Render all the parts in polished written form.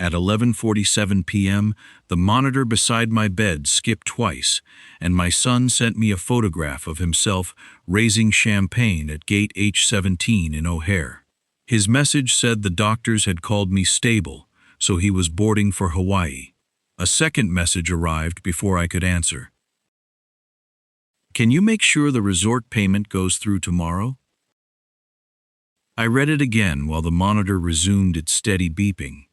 At 11:47 p.m., the monitor beside my bed skipped twice, and my son sent me a photograph of himself raising champagne at gate H17 in O'Hare. His message said the doctors had called me stable, so he was boarding for Hawaii. A second message arrived before I could answer. "Can you make sure the resort payment goes through tomorrow?" I read it again while the monitor resumed its steady beeping.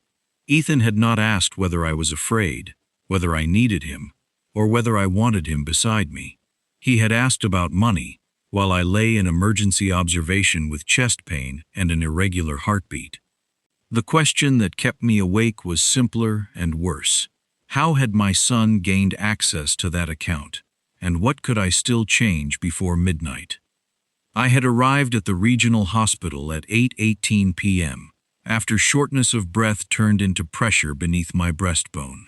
Ethan had not asked whether I was afraid, whether I needed him, or whether I wanted him beside me. He had asked about money, while I lay in emergency observation with chest pain and an irregular heartbeat. The question that kept me awake was simpler and worse. How had my son gained access to that account, and what could I still change before midnight? I had arrived at the regional hospital at 8:18 p.m., after shortness of breath turned into pressure beneath my breastbone.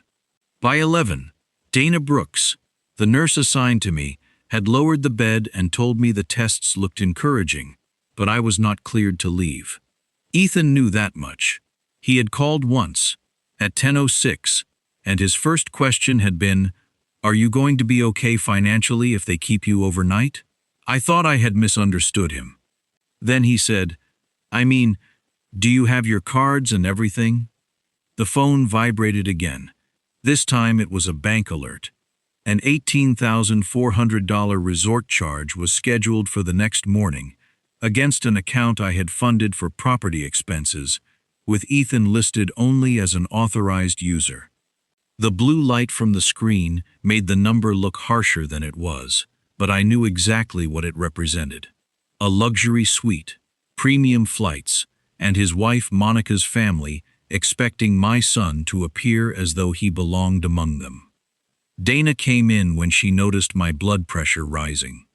By 11, Dana Brooks, the nurse assigned to me, had lowered the bed and told me the tests looked encouraging, but I was not cleared to leave. Ethan knew that much. He had called once, at 10:06, and his first question had been, "Are you going to be okay financially if they keep you overnight?" I thought I had misunderstood him. Then he said, "I mean, do you have your cards and everything?" The phone vibrated again. This time it was a bank alert. An $18,400 resort charge was scheduled for the next morning, against an account I had funded for property expenses, with Ethan listed only as an authorized user. The blue light from the screen made the number look harsher than it was, but I knew exactly what it represented. A luxury suite, premium flights, and his wife Monica's family expecting my son to appear as though he belonged among them. Dana came in when she noticed my blood pressure rising.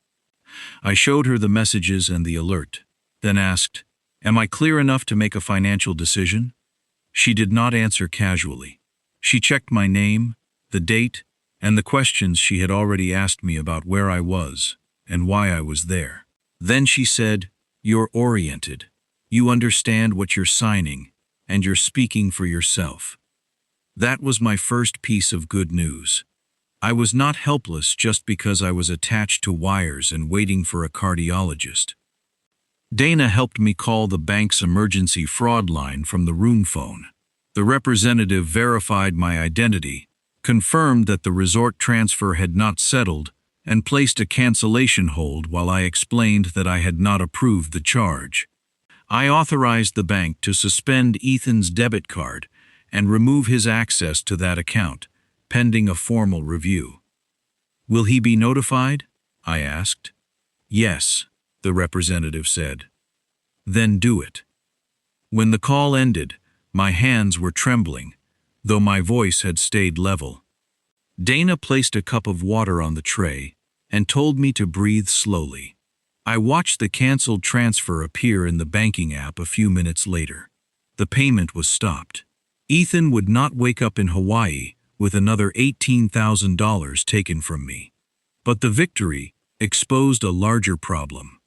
I showed her the messages and the alert, then asked, "Am I clear enough to make a financial decision?" She did not answer casually. She checked my name, the date, and the questions she had already asked me about where I was and why I was there. Then she said, "You're oriented. You understand what you're signing, and you're speaking for yourself." That was my first piece of good news. I was not helpless just because I was attached to wires and waiting for a cardiologist. Dana helped me call the bank's emergency fraud line from the room phone. The representative verified my identity, confirmed that the resort transfer had not settled, and placed a cancellation hold while I explained that I had not approved the charge. I authorized the bank to suspend Ethan's debit card and remove his access to that account, pending a formal review. "Will he be notified?" I asked. "Yes," the representative said. "Then do it." When the call ended, my hands were trembling, though my voice had stayed level. Dana placed a cup of water on the tray and told me to breathe slowly. I watched the canceled transfer appear in the banking app a few minutes later. The payment was stopped. Ethan would not wake up in Hawaii with another $18,000 taken from me. But the victory exposed a larger problem.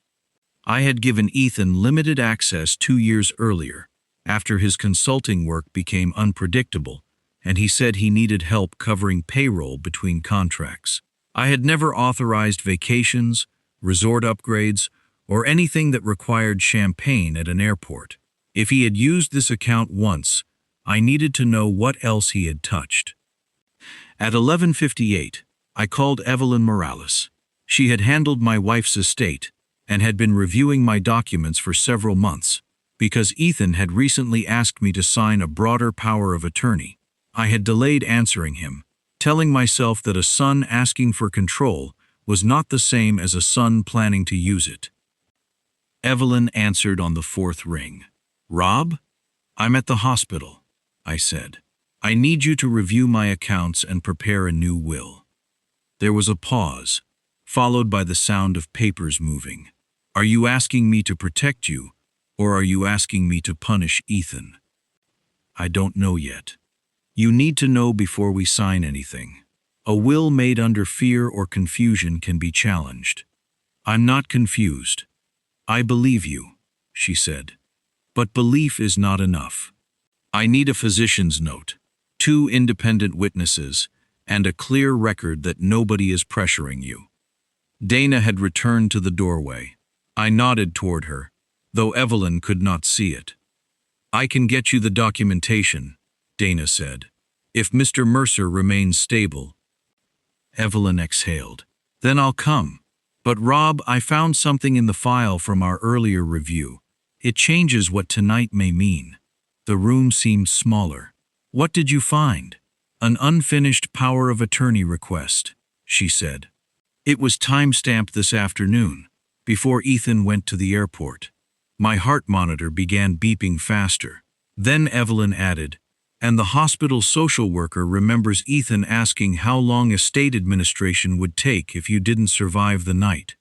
I had given Ethan limited access 2 years earlier, after his consulting work became unpredictable, and he said he needed help covering payroll between contracts. I had never authorized vacations, resort upgrades, or anything that required champagne at an airport. If he had used this account once, I needed to know what else he had touched. At 11:58, I called Evelyn Morales. She had handled my wife's estate and had been reviewing my documents for several months, because Ethan had recently asked me to sign a broader power of attorney. I had delayed answering him, telling myself that a son asking for control was not the same as a son planning to use it. Evelyn answered on the fourth ring. "Rob? I'm at the hospital," I said. "I need you to review my accounts and prepare a new will." There was a pause, followed by the sound of papers moving. "Are you asking me to protect you, or are you asking me to punish Ethan?" "I don't know yet. You need to know before we sign anything. A will made under fear or confusion can be challenged." "I'm not confused. I believe you," she said. "But belief is not enough. I need a physician's note, 2 independent witnesses, and a clear record that nobody is pressuring you." Dana had returned to the doorway. I nodded toward her, though Evelyn could not see it. "I can get you the documentation," Dana said, "if Mr. Mercer remains stable." Evelyn exhaled. "Then I'll come. But Rob, I found something in the file from our earlier review. It changes what tonight may mean." The room seemed smaller. "What did you find?" "An unfinished power of attorney request," she said. "It was time-stamped this afternoon, before Ethan went to the airport." My heart monitor began beeping faster. Then Evelyn added, "And the hospital social worker remembers Ethan asking how long estate administration would take if you didn't survive the night."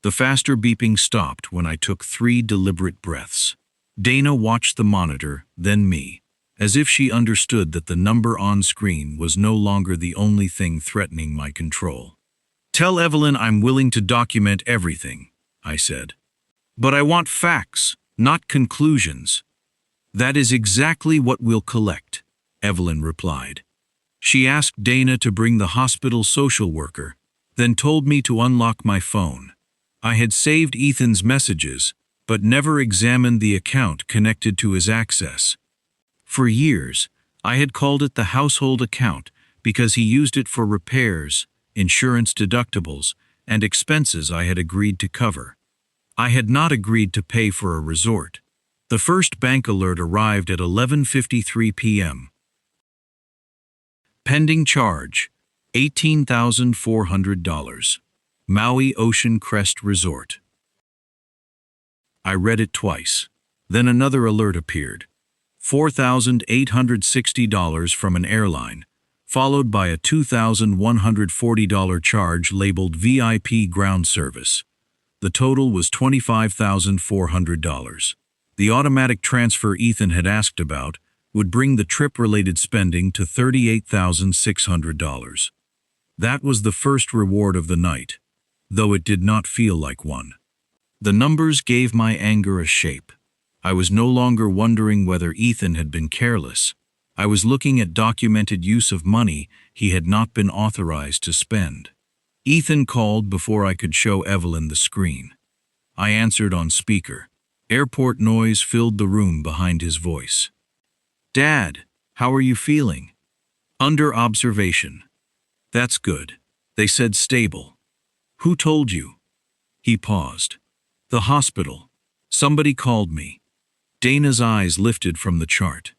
The faster beeping stopped when I took 3 deliberate breaths. Dana watched the monitor, then me, as if she understood that the number on screen was no longer the only thing threatening my control. "Tell Evelyn I'm willing to document everything," I said. "But I want facts, not conclusions." "That is exactly what we'll collect," Evelyn replied. She asked Dana to bring the hospital social worker, then told me to unlock my phone. I had saved Ethan's messages, but never examined the account connected to his access. For years, I had called it the household account because he used it for repairs, insurance deductibles, and expenses I had agreed to cover. I had not agreed to pay for a resort. The first bank alert arrived at 11:53 p.m. Pending charge, $18,400. Maui Ocean Crest Resort. I read it twice. Then another alert appeared. $4,860 from an airline, followed by a $2,140 charge labeled VIP ground service. The total was $25,400. The automatic transfer Ethan had asked about would bring the trip-related spending to $38,600. That was the first reward of the night, though it did not feel like one. The numbers gave my anger a shape. I was no longer wondering whether Ethan had been careless. I was looking at documented use of money he had not been authorized to spend. Ethan called before I could show Evelyn the screen. I answered on speaker. Airport noise filled the room behind his voice. "Dad, how are you feeling?" "Under observation." "That's good." They said stable. "Who told you?" He paused. "The hospital. Somebody called me." Dana's eyes lifted from the chart.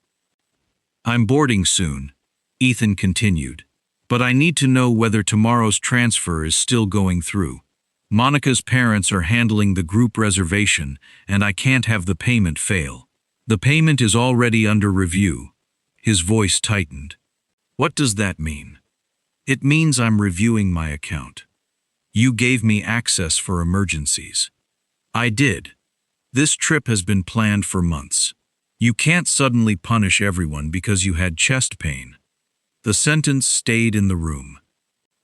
"I'm boarding soon," Ethan continued, "but I need to know whether tomorrow's transfer is still going through. Monica's parents are handling the group reservation, and I can't have the payment fail. The payment is already under review." His voice tightened. "What does that mean?" "It means I'm reviewing my account. You gave me access for emergencies." "I did. This trip has been planned for months. You can't suddenly punish everyone because you had chest pain." The sentence stayed in the room.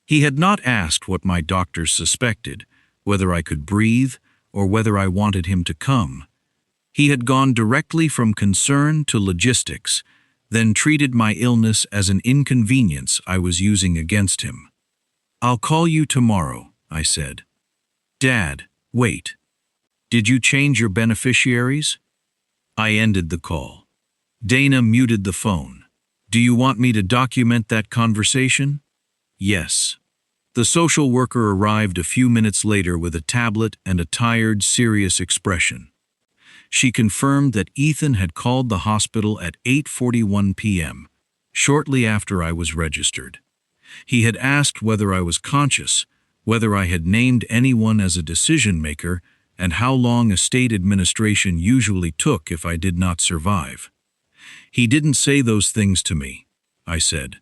He had not asked what my doctors suspected, whether I could breathe or whether I wanted him to come. He had gone directly from concern to logistics, then treated my illness as an inconvenience I was using against him. "I'll call you tomorrow," I said. "Dad, wait. Did you change your beneficiaries?" I ended the call. Dana muted the phone. "Do you want me to document that conversation?" "Yes." The social worker arrived a few minutes later with a tablet and a tired, serious expression. She confirmed that Ethan had called the hospital at 8:41 p.m., shortly after I was registered. He had asked whether I was conscious, whether I had named anyone as a decision-maker, and how long estate administration usually took if I did not survive. "He didn't say those things to me," I said.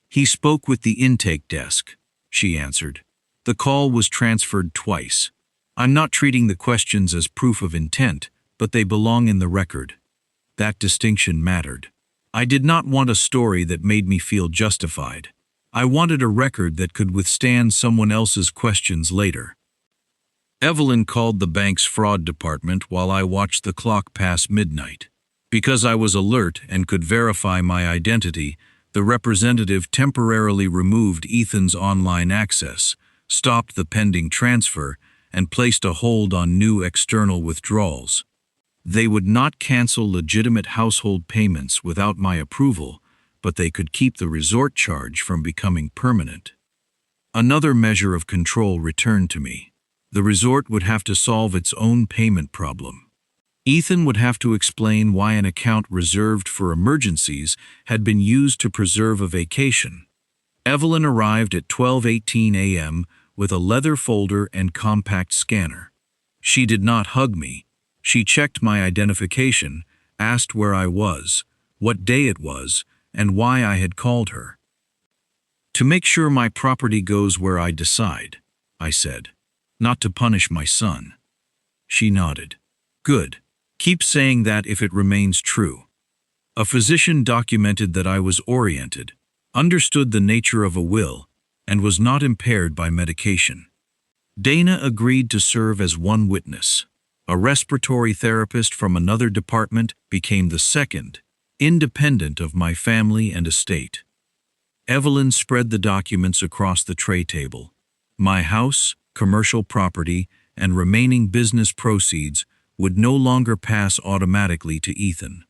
"He spoke with the intake desk," she answered. "The call was transferred twice. I'm not treating the questions as proof of intent, but they belong in the record." That distinction mattered. I did not want a story that made me feel justified. I wanted a record that could withstand someone else's questions later. Evelyn called the bank's fraud department while I watched the clock pass midnight. Because I was alert and could verify my identity, the representative temporarily removed Ethan's online access, stopped the pending transfer, and placed a hold on new external withdrawals. They would not cancel legitimate household payments without my approval, but they could keep the resort charge from becoming permanent. Another measure of control returned to me. The resort would have to solve its own payment problem. Ethan would have to explain why an account reserved for emergencies had been used to preserve a vacation. Evelyn arrived at 12:18 a.m. with a leather folder and compact scanner. She did not hug me. She checked my identification, asked where I was, what day it was, and why I had called her. "To make sure my property goes where I decide," I said, "not to punish my son." She nodded. "Good. Keep saying that if it remains true." A physician documented that I was oriented, understood the nature of a will, and was not impaired by medication. Dana agreed to serve as one witness. A respiratory therapist from another department became the second, independent of my family and estate. Evelyn spread the documents across the tray table. My house, commercial property, and remaining business proceeds would no longer pass automatically to Ethan.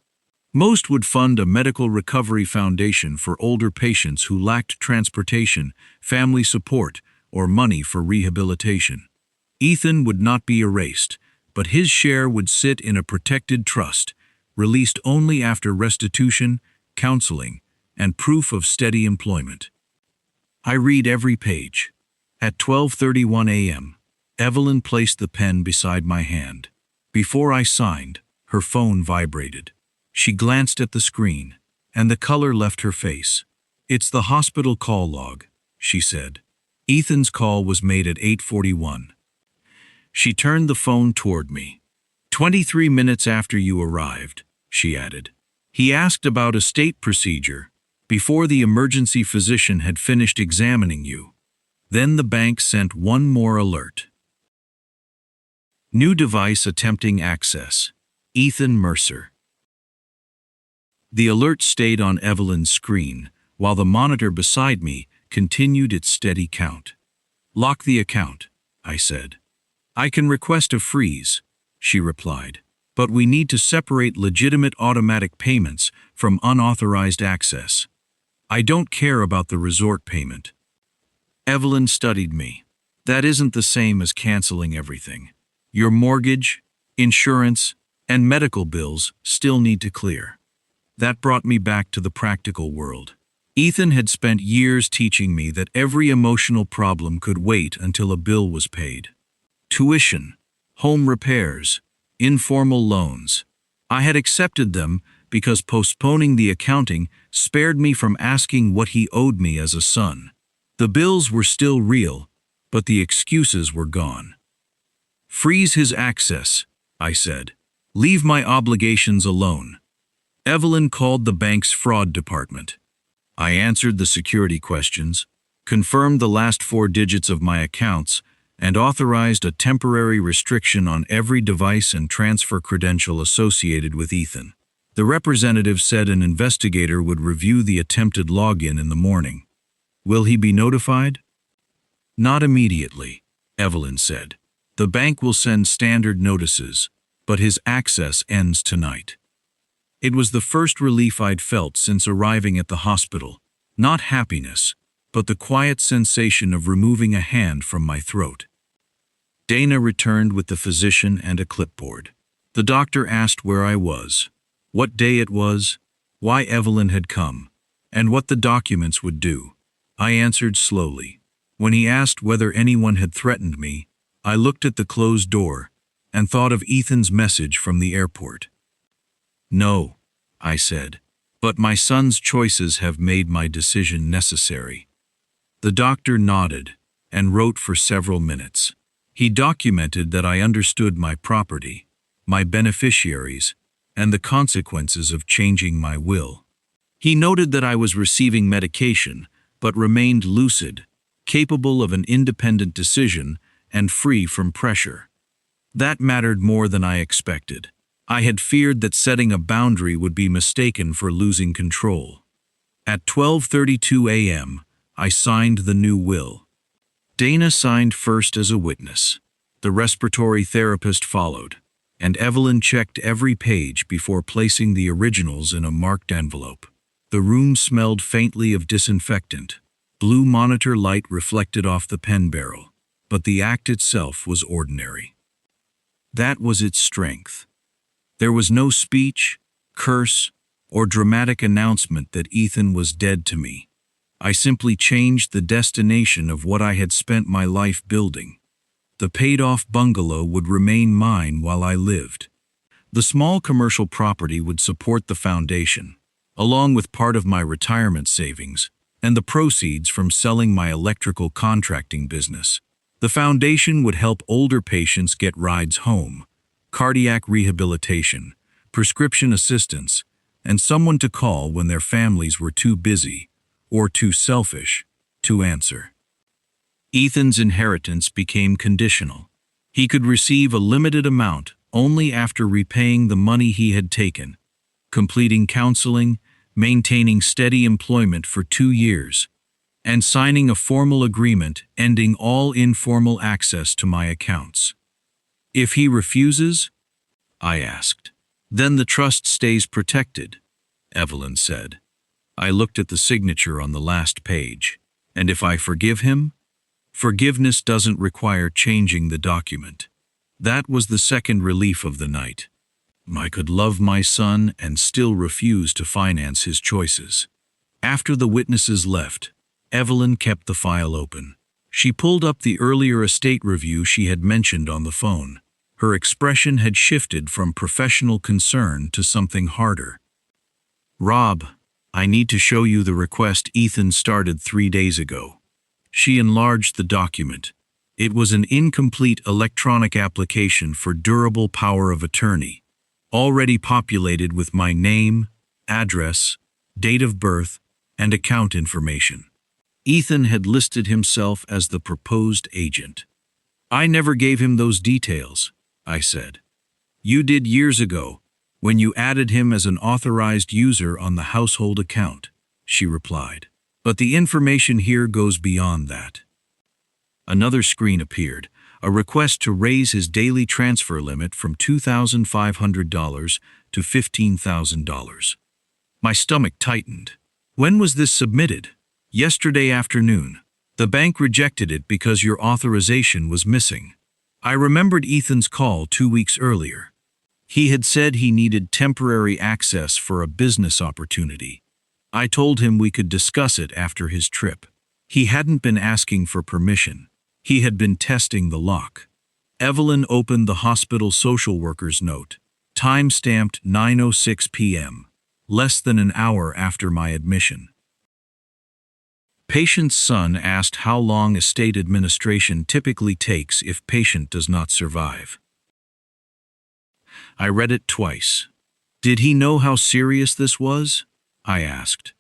Most would fund a medical recovery foundation for older patients who lacked transportation, family support, or money for rehabilitation. Ethan would not be erased, but his share would sit in a protected trust, released only after restitution, counseling, and proof of steady employment. I read every page. At 12:31 a.m., Evelyn placed the pen beside my hand. Before I signed, her phone vibrated. She glanced at the screen, and the color left her face. "It's the hospital call log," she said. "Ethan's call was made at 8:41. She turned the phone toward me. 23 minutes after you arrived," she added. "He asked about a state procedure, before the emergency physician had finished examining you. Then the bank sent one more alert. New device attempting access. Ethan Mercer." The alert stayed on Evelyn's screen, while the monitor beside me continued its steady count. "Lock the account," I said. "I can request a freeze," she replied, "but we need to separate legitimate automatic payments from unauthorized access. I don't care about the resort payment." Evelyn studied me. "That isn't the same as canceling everything. Your mortgage, insurance, and medical bills still need to clear." That brought me back to the practical world. Ethan had spent years teaching me that every emotional problem could wait until a bill was paid. Tuition, home repairs, informal loans. I had accepted them because postponing the accounting spared me from asking what he owed me as a son. The bills were still real, but the excuses were gone. "Freeze his access," I said. "Leave my obligations alone." Evelyn called the bank's fraud department. I answered the security questions, confirmed the last 4 digits of my accounts, and authorized a temporary restriction on every device and transfer credential associated with Ethan. The representative said an investigator would review the attempted login in the morning. "Will he be notified?" "Not immediately," Evelyn said. "The bank will send standard notices, but his access ends tonight." It was the first relief I'd felt since arriving at the hospital. Not happiness, but the quiet sensation of removing a hand from my throat. Dana returned with the physician and a clipboard. The doctor asked where I was, what day it was, why Evelyn had come, and what the documents would do. I answered slowly. When he asked whether anyone had threatened me, I looked at the closed door and thought of Ethan's message from the airport. "No," I said, "but my son's choices have made my decision necessary." The doctor nodded and wrote for several minutes. He documented that I understood my property, my beneficiaries, and the consequences of changing my will. He noted that I was receiving medication, but remained lucid, capable of an independent decision, and free from pressure. That mattered more than I expected. I had feared that setting a boundary would be mistaken for losing control. At 12:32 a.m., I signed the new will. Dana signed first as a witness. The respiratory therapist followed, and Evelyn checked every page before placing the originals in a marked envelope. The room smelled faintly of disinfectant. Blue monitor light reflected off the pen barrel, but the act itself was ordinary. That was its strength. There was no speech, curse, or dramatic announcement that Ethan was dead to me. I simply changed the destination of what I had spent my life building. The paid-off bungalow would remain mine while I lived. The small commercial property would support the foundation, along with part of my retirement savings and the proceeds from selling my electrical contracting business. The foundation would help older patients get rides home, cardiac rehabilitation, prescription assistance, and someone to call when their families were too busy or too selfish to answer. Ethan's inheritance became conditional. He could receive a limited amount only after repaying the money he had taken, completing counseling, maintaining steady employment for 2 years, and signing a formal agreement ending all informal access to my accounts. If he refuses, I asked. Then the trust stays protected, Evelyn said. I looked at the signature on the last page. And if I forgive him? Forgiveness doesn't require changing the document. That was the second relief of the night. I could love my son and still refuse to finance his choices. After the witnesses left, Evelyn kept the file open. She pulled up the earlier estate review she had mentioned on the phone. Her expression had shifted from professional concern to something harder. Rob, I need to show you the request Ethan started 3 days ago. She enlarged the document. It was an incomplete electronic application for durable power of attorney, already populated with my name, address, date of birth, and account information. Ethan had listed himself as the proposed agent. I never gave him those details, I said. You did years ago, when you added him as an authorized user on the household account, she replied. But the information here goes beyond that. Another screen appeared, a request to raise his daily transfer limit from $2,500 to $15,000. My stomach tightened. When was this submitted? Yesterday afternoon. The bank rejected it because your authorization was missing. I remembered Ethan's call 2 weeks earlier. He had said he needed temporary access for a business opportunity. I told him we could discuss it after his trip. He hadn't been asking for permission. He had been testing the lock. Evelyn opened the hospital social worker's note, time-stamped 9:06 p.m., less than an hour after my admission. Patient's son asked how long estate administration typically takes if patient does not survive. I read it twice. Did he know how serious this was? I asked.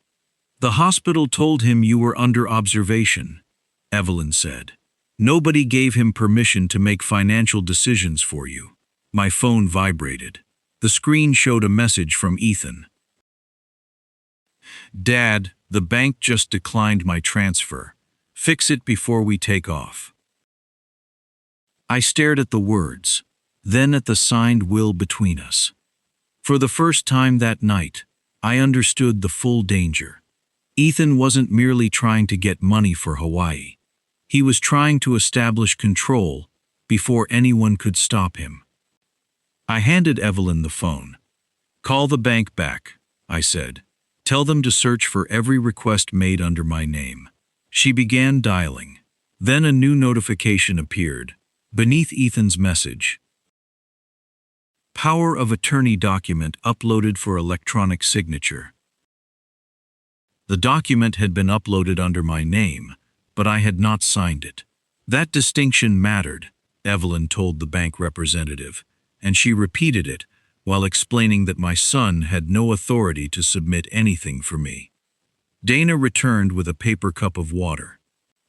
The hospital told him you were under observation, Evelyn said. Nobody gave him permission to make financial decisions for you. My phone vibrated. The screen showed a message from Ethan. Dad, the bank just declined my transfer. Fix it before we take off. I stared at the words, then at the signed will between us. For the first time that night, I understood the full danger. Ethan wasn't merely trying to get money for Hawaii. He was trying to establish control before anyone could stop him. I handed Evelyn the phone. Call the bank back, I said. Tell them to search for every request made under my name. She began dialing. Then a new notification appeared, beneath Ethan's message. Power of attorney document uploaded for electronic signature. The document had been uploaded under my name, but I had not signed it. That distinction mattered, Evelyn told the bank representative, and she repeated it while explaining that my son had no authority to submit anything for me. Dana returned with a paper cup of water.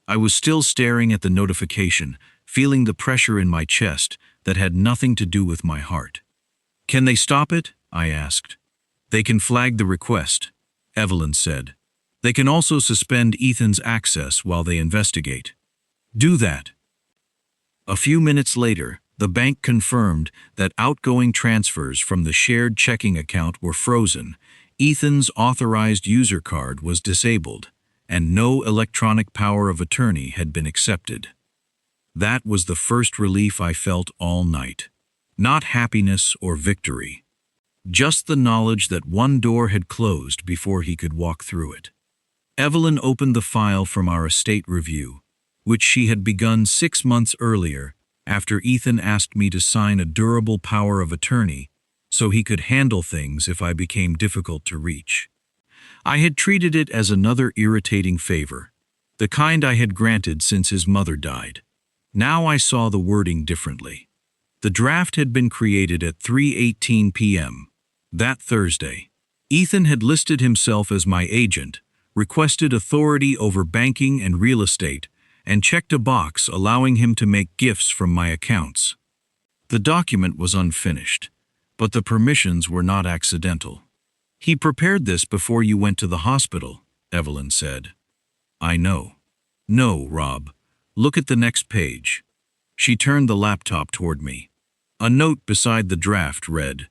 I was still staring at the notification, feeling the pressure in my chest that had nothing to do with my heart. Can they stop it? I asked. They can flag the request, Evelyn said. They can also suspend Ethan's access while they investigate. Do that. A few minutes later, the bank confirmed that outgoing transfers from the shared checking account were frozen, Ethan's authorized user card was disabled, and no electronic power of attorney had been accepted. That was the first relief I felt all night. Not happiness or victory. Just the knowledge that one door had closed before he could walk through it. Evelyn opened the file from our estate review, which she had begun 6 months earlier after Ethan asked me to sign a durable power of attorney so he could handle things if I became difficult to reach. I had treated it as another irritating favor, the kind I had granted since his mother died. Now I saw the wording differently. The draft had been created at 3:18 p.m. that Thursday. Ethan had listed himself as my agent, requested authority over banking and real estate, and checked a box allowing him to make gifts from my accounts. The document was unfinished, but the permissions were not accidental. He prepared this before you went to the hospital, Evelyn said. I know. No, Rob. Look at the next page. She turned the laptop toward me. A note beside the draft read,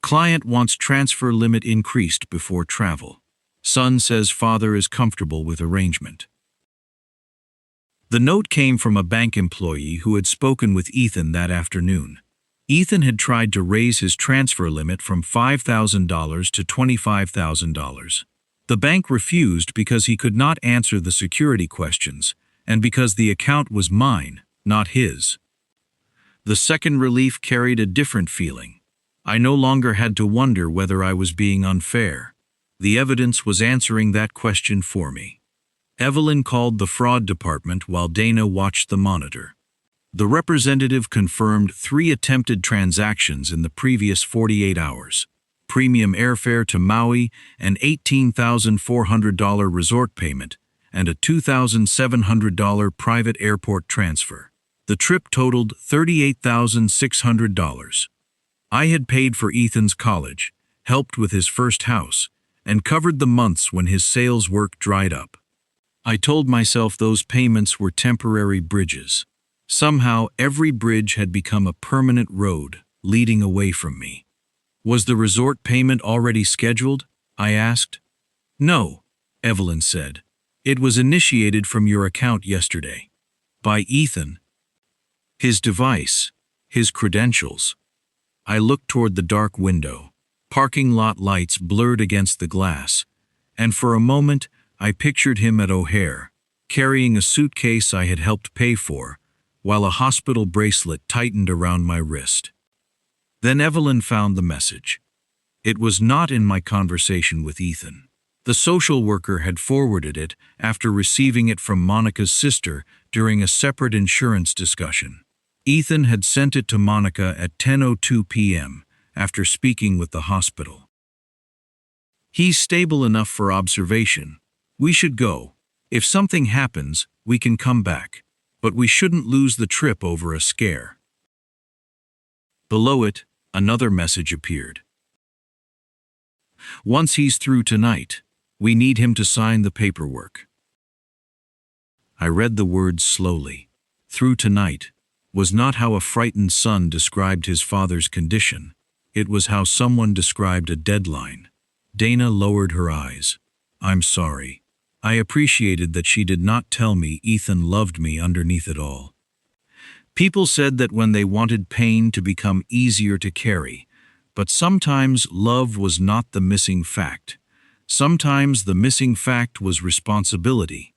Client wants transfer limit increased before travel. Son says father is comfortable with arrangement. The note came from a bank employee who had spoken with Ethan that afternoon. Ethan had tried to raise his transfer limit from $5,000 to $25,000. The bank refused because he could not answer the security questions, and because the account was mine, not his. The second relief carried a different feeling. I no longer had to wonder whether I was being unfair. The evidence was answering that question for me. Evelyn called the fraud department while Dana watched the monitor. The representative confirmed 3 attempted transactions in the previous 48 hours. Premium airfare to Maui, an $18,400 resort payment, and a $2,700 private airport transfer. The trip totaled $38,600. I had paid for Ethan's college, helped with his first house, and covered the months when his sales work dried up. I told myself those payments were temporary bridges. Somehow every bridge had become a permanent road leading away from me. Was the resort payment already scheduled? I asked. No, Evelyn said. It was initiated from your account yesterday. By Ethan. His device, his credentials. I looked toward the dark window. Parking lot lights blurred against the glass, and for a moment I pictured him at O'Hare, carrying a suitcase I had helped pay for, while a hospital bracelet tightened around my wrist. Then Evelyn found the message. It was not in my conversation with Ethan. The social worker had forwarded it after receiving it from Monica's sister during a separate insurance discussion. Ethan had sent it to Monica at 10:02 p.m. after speaking with the hospital. He's stable enough for observation. We should go. If something happens, we can come back. But we shouldn't lose the trip over a scare. Below it, another message appeared. Once he's through tonight, we need him to sign the paperwork. I read the words slowly. Through tonight was not how a frightened son described his father's condition. It was how someone described a deadline. Dana lowered her eyes. I'm sorry. I appreciated that she did not tell me Ethan loved me underneath it all. People said that when they wanted pain to become easier to carry, but sometimes love was not the missing fact. Sometimes the missing fact was responsibility.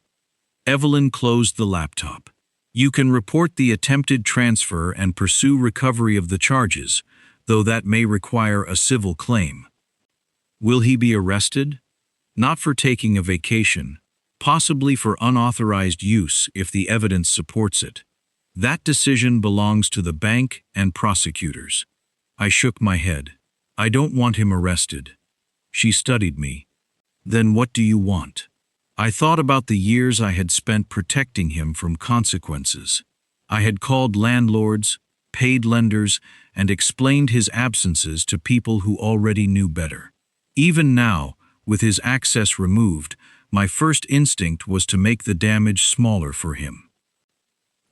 Evelyn closed the laptop. You can report the attempted transfer and pursue recovery of the charges, though that may require a civil claim. Will he be arrested? Not for taking a vacation, possibly for unauthorized use if the evidence supports it. That decision belongs to the bank and prosecutors. I shook my head. I don't want him arrested. She studied me. Then what do you want? I thought about the years I had spent protecting him from consequences. I had called landlords, paid lenders, and explained his absences to people who already knew better. Even now, with his access removed, my first instinct was to make the damage smaller for him.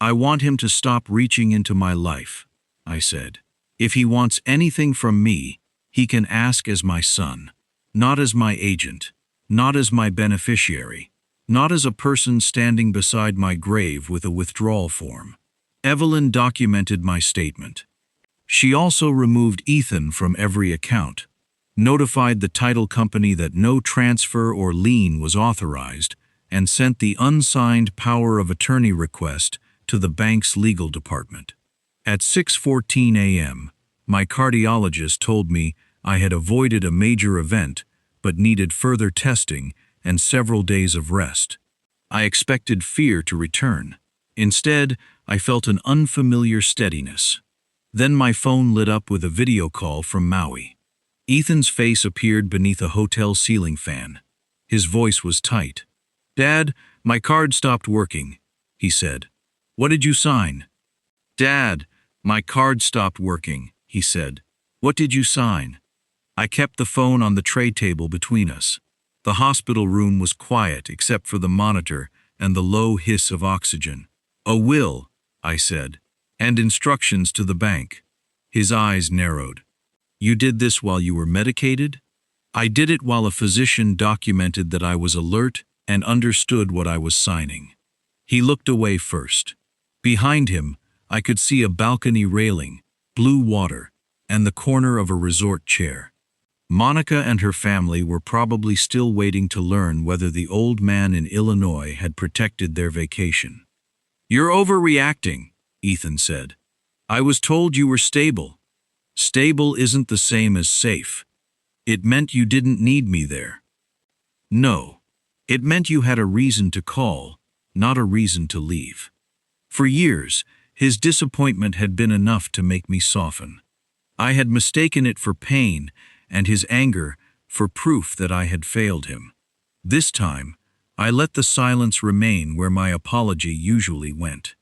"I want him to stop reaching into my life," I said. "If he wants anything from me, he can ask as my son, not as my agent, not as my beneficiary, not as a person standing beside my grave with a withdrawal form." Evelyn documented my statement. She also removed Ethan from every account, notified the title company that no transfer or lien was authorized, and sent the unsigned power of attorney request to the bank's legal department. At 6:14 a.m., my cardiologist told me I had avoided a major event but needed further testing and several days of rest. I expected fear to return. Instead, I felt an unfamiliar steadiness. Then my phone lit up with a video call from Maui. Ethan's face appeared beneath a hotel ceiling fan. His voice was tight. "Dad, my card stopped working," he said. "What did you sign?" "Dad, my card stopped working," he said. "What did you sign?" I kept the phone on the tray table between us. The hospital room was quiet except for the monitor and the low hiss of oxygen. "A will," I said, "and instructions to the bank." His eyes narrowed. "You did this while you were medicated?" "I did it while a physician documented that I was alert and understood what I was signing." He looked away first. Behind him, I could see a balcony railing, blue water, and the corner of a resort chair. Monica and her family were probably still waiting to learn whether the old man in Illinois had protected their vacation. "You're overreacting," Ethan said. "I was told you were stable." "Stable isn't the same as safe. It meant you didn't need me there." "No. It meant you had a reason to call, not a reason to leave." For years, his disappointment had been enough to make me soften. I had mistaken it for pain, and his anger for proof that I had failed him. This time, I let the silence remain where my apology usually went.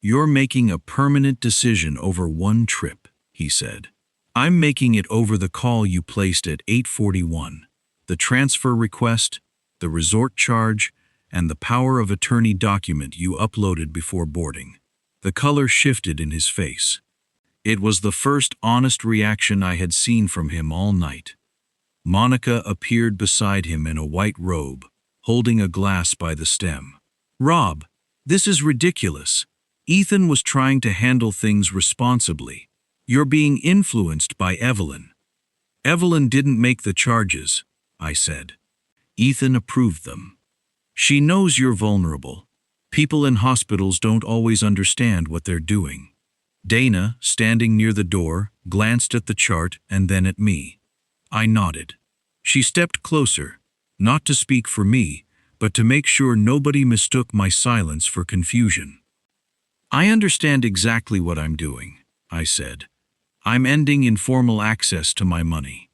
"You're making a permanent decision over one trip," he said. "I'm making it over the call you placed at 8:41, the transfer request, the resort charge, and the power of attorney document you uploaded before boarding." The color shifted in his face. It was the first honest reaction I had seen from him all night. Monica appeared beside him in a white robe, holding a glass by the stem. "Rob, this is ridiculous. Ethan was trying to handle things responsibly. You're being influenced by Evelyn." "Evelyn didn't make the charges," I said. "Ethan approved them. She knows you're vulnerable. People in hospitals don't always understand what they're doing." Dana, standing near the door, glanced at the chart and then at me. I nodded. She stepped closer, not to speak for me, but to make sure nobody mistook my silence for confusion. "I understand exactly what I'm doing," I said. "I'm ending informal access to my money."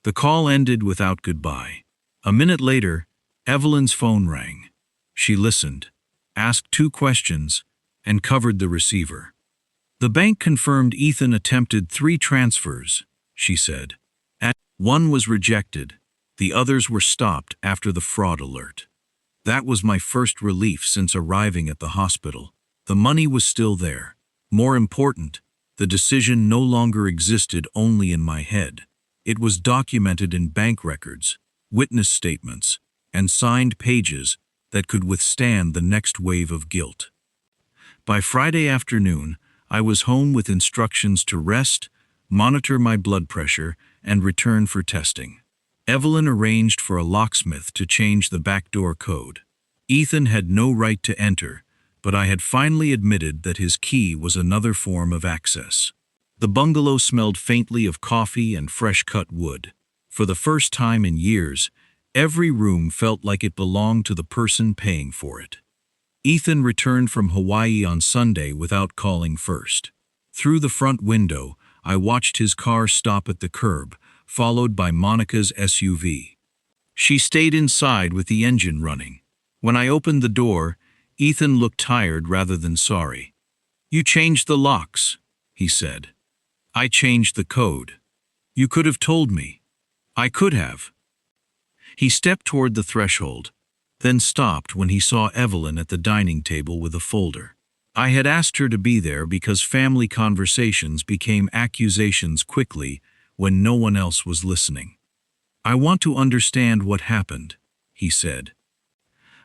The call ended without goodbye. A minute later, Evelyn's phone rang. She listened, asked 2 questions, and covered the receiver. "The bank confirmed Ethan attempted 3 transfers," she said. "One was rejected. The others were stopped after the fraud alert." That was my first relief since arriving at the hospital. The money was still there. More important, the decision no longer existed only in my head. It was documented in bank records, witness statements, and signed pages that could withstand the next wave of guilt. By Friday afternoon, I was home with instructions to rest, monitor my blood pressure, and return for testing. Evelyn arranged for a locksmith to change the backdoor code. Ethan had no right to enter, but I had finally admitted that his key was another form of access. The bungalow smelled faintly of coffee and fresh-cut wood. For the first time in years, every room felt like it belonged to the person paying for it. Ethan returned from Hawaii on Sunday without calling first. Through the front window, I watched his car stop at the curb, followed by Monica's SUV. She stayed inside with the engine running. When I opened the door, Ethan looked tired rather than sorry. "You changed the locks," he said. I changed the code. You could have told me. I could have. He stepped toward the threshold, then stopped when he saw Evelyn at the dining table with a folder. I had asked her to be there because family conversations became accusations quickly when no one else was listening. I want to understand what happened, he said.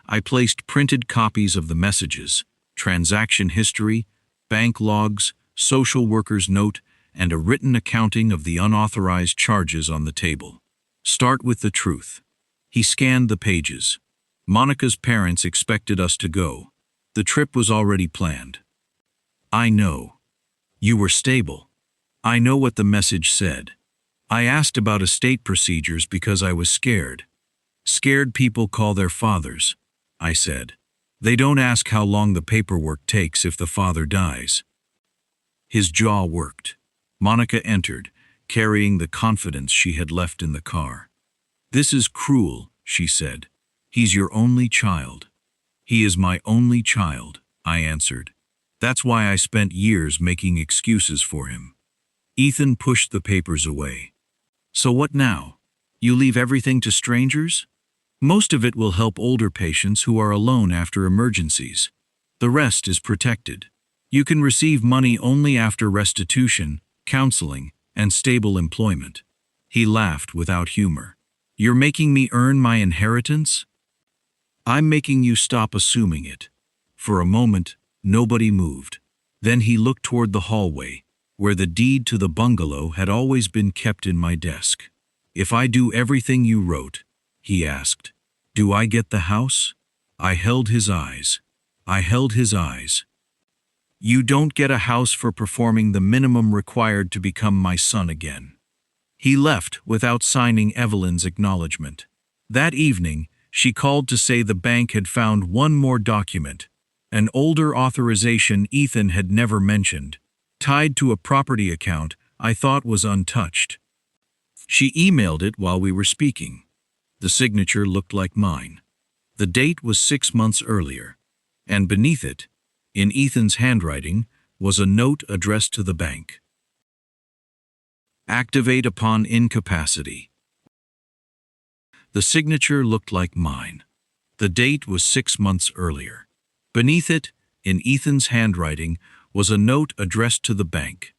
I placed printed copies of the messages, transaction history, bank logs, social worker's note, and a written accounting of the unauthorized charges on the table. Start with the truth. He scanned the pages. Monica's parents expected us to go. The trip was already planned. I know. You were stable. I know what the message said. I asked about estate procedures because I was scared. Scared people call their fathers, I said. They don't ask how long the paperwork takes if the father dies. His jaw worked. Monica entered, carrying the confidence she had left in the car. This is cruel, she said. He's your only child. He is my only child, I answered. That's why I spent years making excuses for him. Ethan pushed the papers away. So what now? You leave everything to strangers? Most of it will help older patients who are alone after emergencies. The rest is protected. You can receive money only after restitution, counseling, and stable employment. He laughed without humor. You're making me earn my inheritance? I'm making you stop assuming it. For a moment, nobody moved. Then he looked toward the hallway, where the deed to the bungalow had always been kept in my desk. If I do everything you wrote, he asked, do I get the house? I held his eyes. You don't get a house for performing the minimum required to become my son again. He left without signing Evelyn's acknowledgement. That evening, she called to say the bank had found one more document, an older authorization Ethan had never mentioned, tied to a property account I thought was untouched. She emailed it while we were speaking. The signature looked like mine. The date was 6 months earlier, and beneath it, in Ethan's handwriting, was a note addressed to the bank. Activate upon incapacity. The signature looked like mine. The date was 6 months earlier. Beneath it, in Ethan's handwriting, was a note addressed to the bank.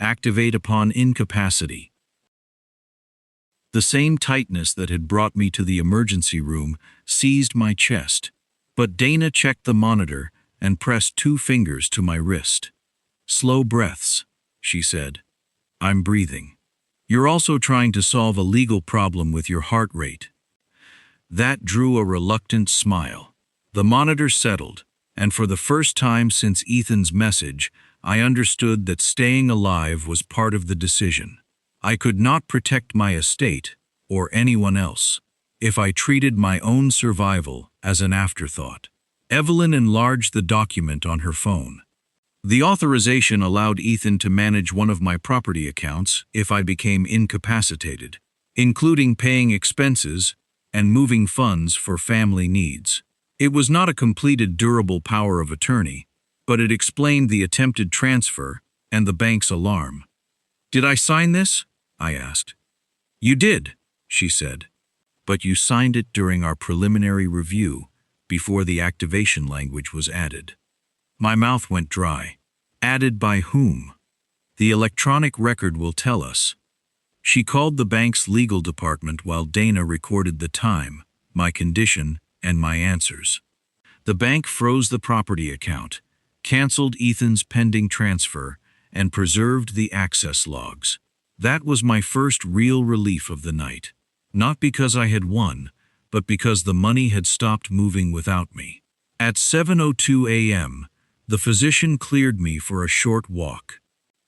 Activate upon incapacity. The same tightness that had brought me to the emergency room seized my chest, but Dana checked the monitor and pressed 2 fingers to my wrist. Slow breaths, she said. I'm breathing. You're also trying to solve a legal problem with your heart rate. That drew a reluctant smile. The monitor settled, and for the first time since Ethan's message, I understood that staying alive was part of the decision. I could not protect my estate, or anyone else, if I treated my own survival as an afterthought. Evelyn enlarged the document on her phone. The authorization allowed Ethan to manage one of my property accounts if I became incapacitated, including paying expenses and moving funds for family needs. It was not a completed durable power of attorney, but it explained the attempted transfer and the bank's alarm. Did I sign this? I asked. You did, she said. But you signed it during our preliminary review, before the activation language was added. My mouth went dry. Added by whom? The electronic record will tell us. She called the bank's legal department while Dana recorded the time, my condition, and my answers. The bank froze the property account, canceled Ethan's pending transfer, and preserved the access logs. That was my first real relief of the night. Not because I had won, but because the money had stopped moving without me. At 7:02 a.m., the physician cleared me for a short walk.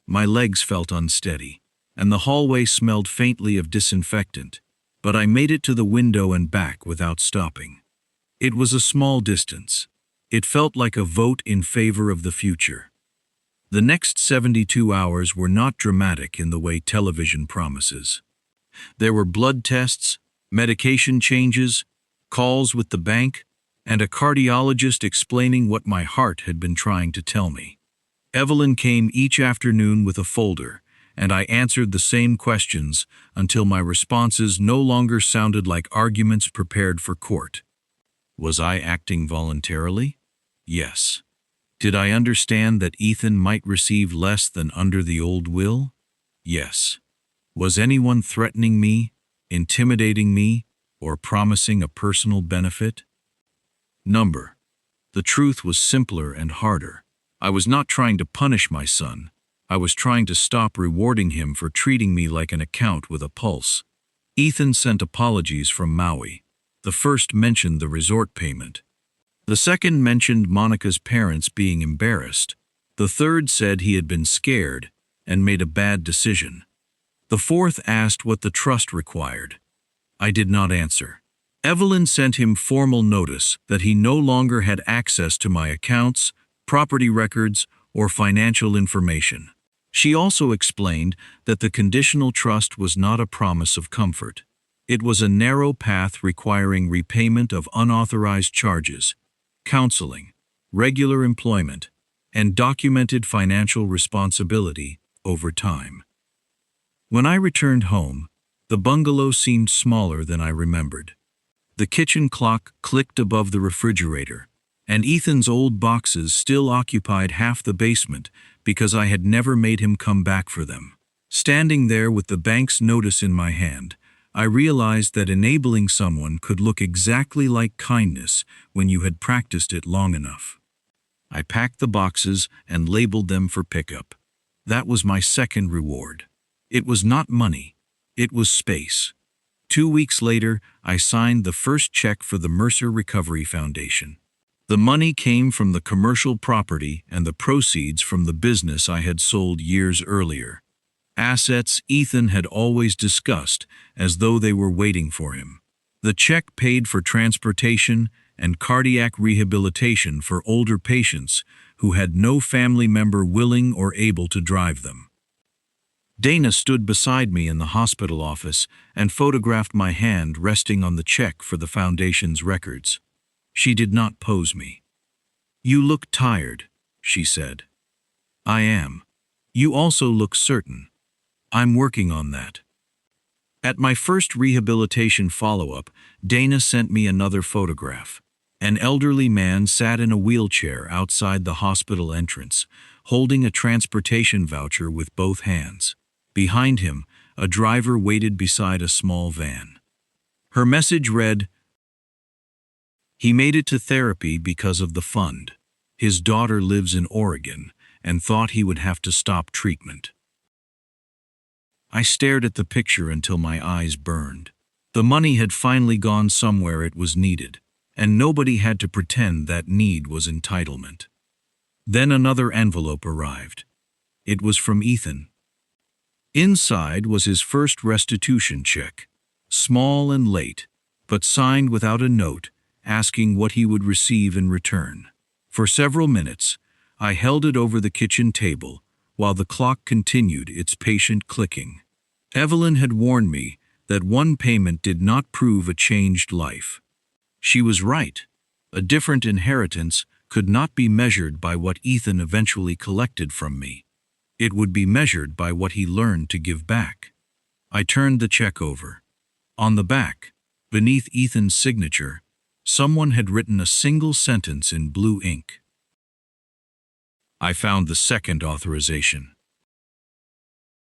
My legs felt unsteady, and the hallway smelled faintly of disinfectant, but I made it to the window and back without stopping. It was a small distance. It felt like a vote in favor of the future. The next 72 hours were not dramatic in the way television promises. There were blood tests, medication changes, calls with the bank, and a cardiologist explaining what my heart had been trying to tell me. Evelyn came each afternoon with a folder, and I answered the same questions until my responses no longer sounded like arguments prepared for court. Was I acting voluntarily? Yes. Did I understand that Ethan might receive less than under the old will? Yes. Was anyone threatening me, intimidating me, or promising a personal benefit? Number. The truth was simpler and harder. I was not trying to punish my son. I was trying to stop rewarding him for treating me like an account with a pulse. Ethan sent apologies from Maui. The first mentioned the resort payment. The second mentioned Monica's parents being embarrassed. The third said he had been scared and made a bad decision. The fourth asked what the trust required. I did not answer. Evelyn sent him formal notice that he no longer had access to my accounts, property records, or financial information. She also explained that the conditional trust was not a promise of comfort. It was a narrow path requiring repayment of unauthorized charges, counseling, regular employment, and documented financial responsibility over time. When I returned home, the bungalow seemed smaller than I remembered. The kitchen clock clicked above the refrigerator, and Ethan's old boxes still occupied half the basement because I had never made him come back for them. Standing there with the bank's notice in my hand, I realized that enabling someone could look exactly like kindness when you had practiced it long enough. I packed the boxes and labeled them for pickup. That was my second reward. It was not money. It was space. 2 weeks later, I signed the first check for the Mercer Recovery Foundation. The money came from the commercial property and the proceeds from the business I had sold years earlier. Assets Ethan had always discussed as though they were waiting for him. The check paid for transportation and cardiac rehabilitation for older patients who had no family member willing or able to drive them. Dana stood beside me in the hospital office and photographed my hand resting on the check for the foundation's records. She did not pose me. "You look tired," she said. "I am. You also look certain. I'm working on that." At my first rehabilitation follow-up, Dana sent me another photograph. An elderly man sat in a wheelchair outside the hospital entrance, holding a transportation voucher with both hands. Behind him, a driver waited beside a small van. Her message read, "He made it to therapy because of the fund. His daughter lives in Oregon and thought he would have to stop treatment." I stared at the picture until my eyes burned. The money had finally gone somewhere it was needed, and nobody had to pretend that need was entitlement. Then another envelope arrived. It was from Ethan. Inside was his first restitution check, small and late, but signed without a note asking what he would receive in return. For several minutes, I held it over the kitchen table while the clock continued its patient clicking. Evelyn had warned me that one payment did not prove a changed life. She was right. A different inheritance could not be measured by what Ethan eventually collected from me. It would be measured by what he learned to give back. I turned the check over. On the back, beneath Ethan's signature, someone had written a single sentence in blue ink. I found the second authorization.